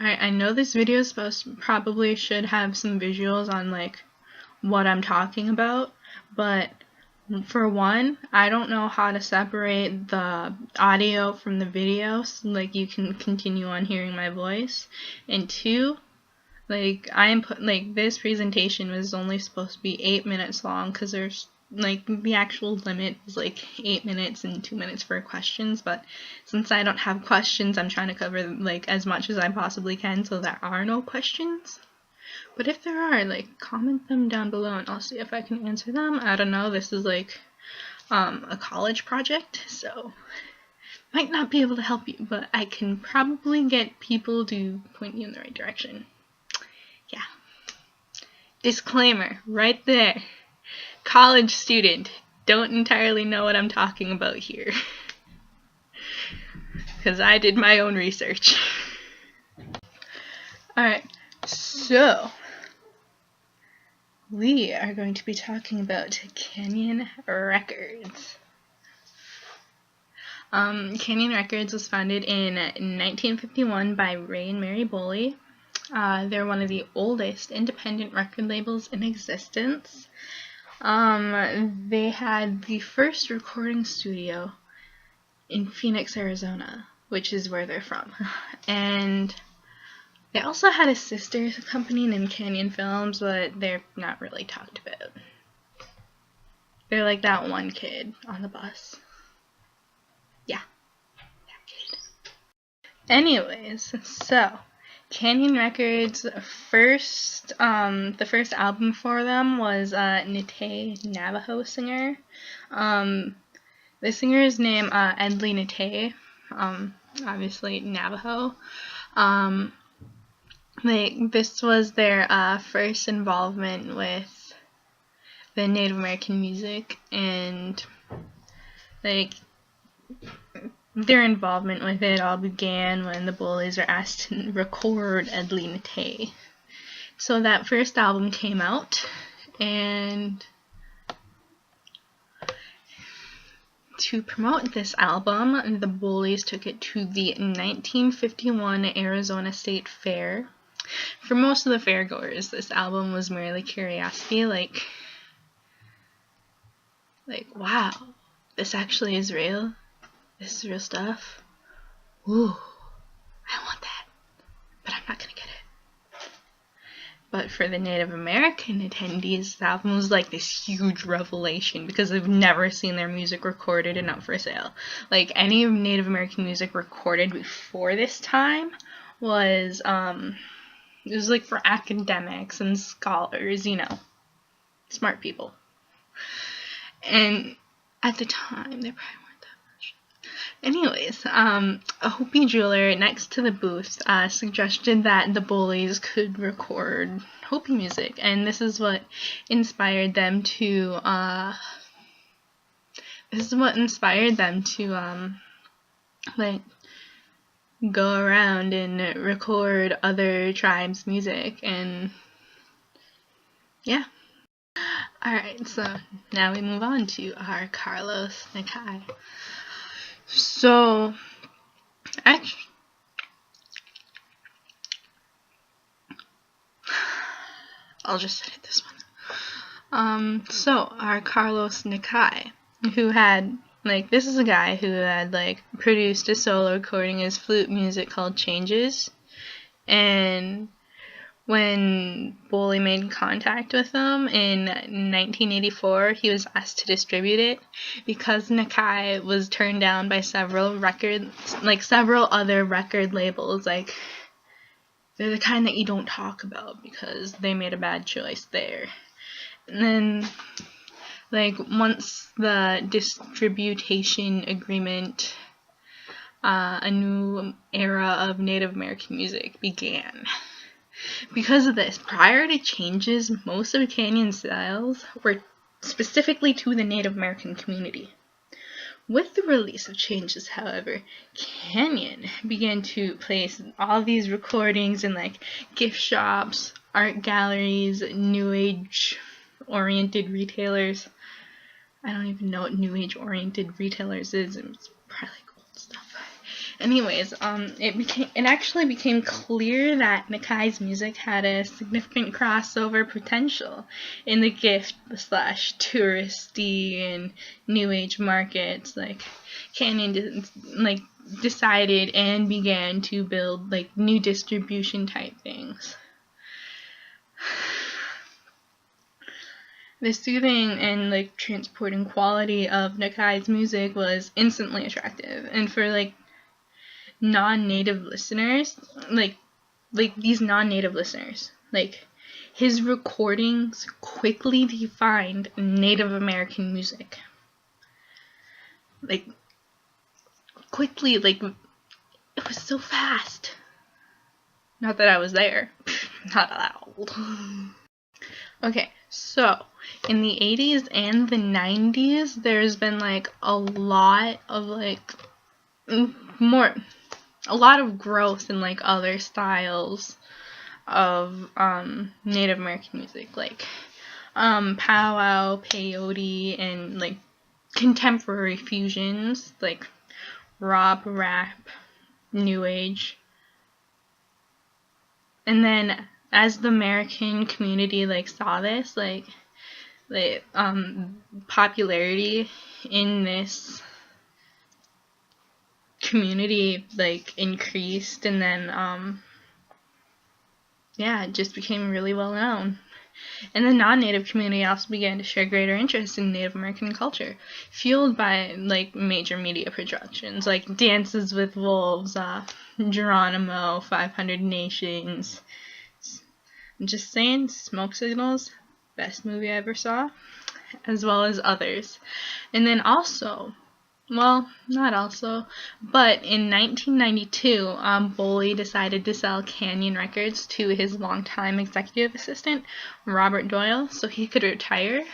I know this video is probably should have some visuals on like what I'm talking about, but for one, I don't know how to separate the audio from the video so like you can continue on hearing my voice. And two, like this presentation was only supposed to be 8 minutes long because there's like the actual limit is like 8 minutes and 2 minutes for questions, but since I don't have questions, I'm trying to cover like as much as I possibly can so there are no questions. But if there are, like, comment them down below and I'll see if I can answer them. I don't know, this is like a college project, so might not be able to help you, but I can probably get people to point you in the right direction. Yeah. Disclaimer right there. College student. Don't entirely know what I'm talking about here. Because I did my own research. Alright, so we are going to be talking about Canyon Records. Canyon Records was founded in 1951 by Ray and Mary Boley. They're one of the oldest independent record labels in existence. They had the first recording studio in Phoenix, Arizona, which is where they're from. And they also had a sister company named Canyon Films, but they're not really talked about. They're like that one kid on the bus. Yeah, that kid. Anyways, so Canyon Records the first album for them was Nate Navajo singer. The singer's name Edley Nate, obviously Navajo. This was their first involvement with the Native American music, and like their involvement with it all began when the Boleys were asked to record Edley Nate. So that first album came out, and to promote this album, the Boleys took it to the 1951 Arizona State Fair. For most of the fairgoers, this album was merely curiosity, like wow, this actually is real? This is real stuff? Ooh, I want that, but I'm not gonna get it. But for the Native American attendees, this album was like this huge revelation because they've never seen their music recorded and up for sale. Like, any Native American music recorded before this time was, it was like for academics and scholars, you know, smart people. And at the time, they probably weren't that much. Anyways, a Hopi jeweler next to the booth suggested that the Boleys could record Hopi music, and this is what inspired them to, like, go around and record other tribes' music, and yeah. Alright, so now we move on to our Carlos Nakai. So, actually, I'll just edit this one. So our Carlos Nakai, who had, like, this is a guy who had, like, produced a solo recording of his flute music called Changes, and when Boley made contact with him in 1984, he was asked to distribute it because Nakai was turned down by several other record labels. Like, they're the kind that you don't talk about because they made a bad choice there. And then, like, once the distribution agreement, a new era of Native American music began. Because of this, prior to Changes, most of Canyon's styles were specifically to the Native American community. With the release of Changes, however, Canyon began to place all these recordings in, like, gift shops, art galleries, New Age-oriented retailers. I don't even know what New Age-oriented retailers is. It's probably like old stuff. Anyways, it actually became clear that Nakai's music had a significant crossover potential in the gift slash touristy and new age markets. Like Canyon decided and began to build like new distribution type things. The soothing and like transporting quality of Nakai's music was instantly attractive, and for like non-native listeners, like these non-native listeners, like his recordings quickly defined Native American music. Like quickly, like it was so fast. Not that I was there. Not that old. Okay, so in the 80s and the 90s, there's been like a lot of like a lot of growth in like other styles of Native American music, like powwow, peyote, and like contemporary fusions like rock, rap, new age. And then as the American community like saw this, like popularity in this community like increased, and then it just became really well known. And the non-native community also began to show greater interest in Native American culture, fueled by like major media productions like Dances with Wolves, Geronimo, 500 Nations. I'm just saying, Smoke Signals, best movie I ever saw, as well as others. And then also, well, not also, but in 1992, Boley decided to sell Canyon Records to his longtime executive assistant, Robert Doyle, so he could retire.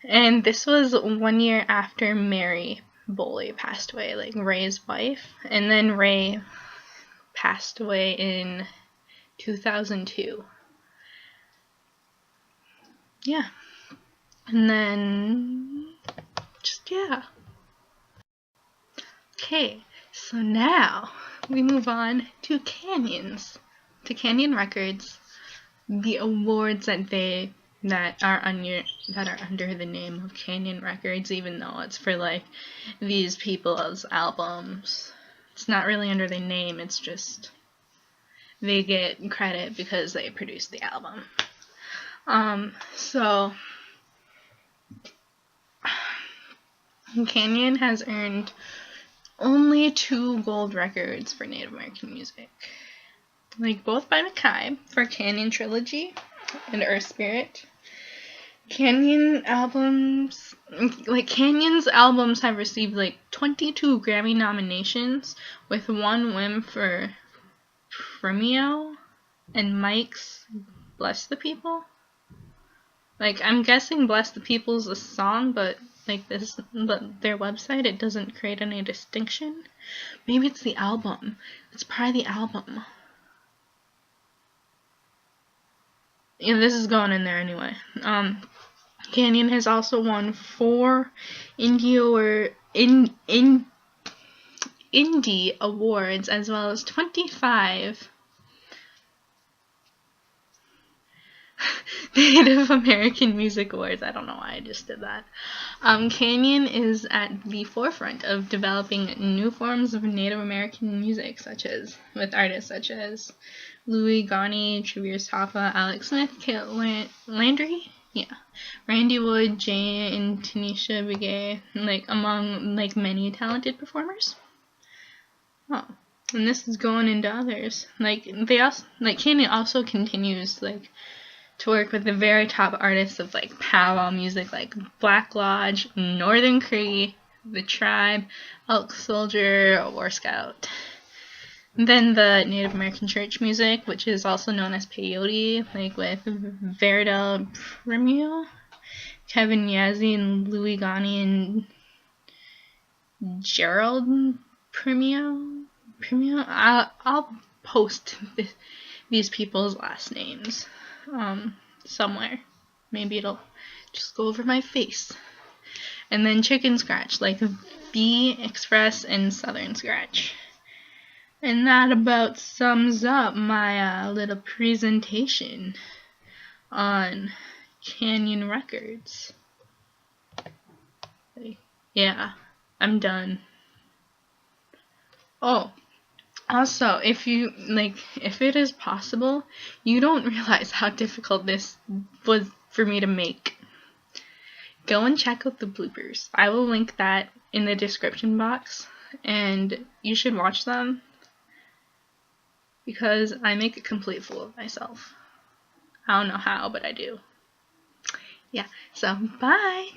And this was 1 year after Mary Boley passed away, like Ray's wife. And then Ray passed away in 2002. Yeah. And then, Okay, so now we move on to Canyons. To Canyon Records, the awards that are under the name of Canyon Records, even though it's for like these people's albums. It's not really under their name, it's just they get credit because they produced the album. So Canyon has earned only 2 gold records for Native American music. Like both by Nakai for Canyon Trilogy and Earth Spirit. Canyon's albums have received like 22 Grammy nominations, with 1 win for Premio and Mike's Bless the People. Like, I'm guessing Bless the People's a song, but their website, it doesn't create any distinction. Maybe it's the album. It's probably the album. Yeah, this is going in there anyway. Canyon has also won 4 indie awards, as well as 25 Native American Music Awards. I don't know why I just did that. Canyon is at the forefront of developing new forms of Native American music, with artists such as Louis Ghani, Traverse Hoffa, Alex Smith, Kit Landry, Randy Wood, Jay, and Tanisha Begay, among many talented performers. Oh, and this is going into others. Canyon also continues to work with the very top artists of powwow music, like Black Lodge, Northern Cree, The Tribe, Elk Soldier, War Scout. Then the Native American church music, which is also known as peyote, with Veridel Premio, Kevin Yazzie, and Louis Ghani, and Gerald Premio. I'll post these people's last names somewhere. Maybe it'll just go over my face. and then chicken scratch, like V, Express, and Southern Scratch. And that about sums up my little presentation on Canyon Records. Yeah, I'm done. Oh, also, if it is possible, you don't realize how difficult this was for me to make. Go and check out the bloopers. I will link that in the description box, and you should watch them because I make a complete fool of myself. I don't know how, but I do. Yeah, so bye!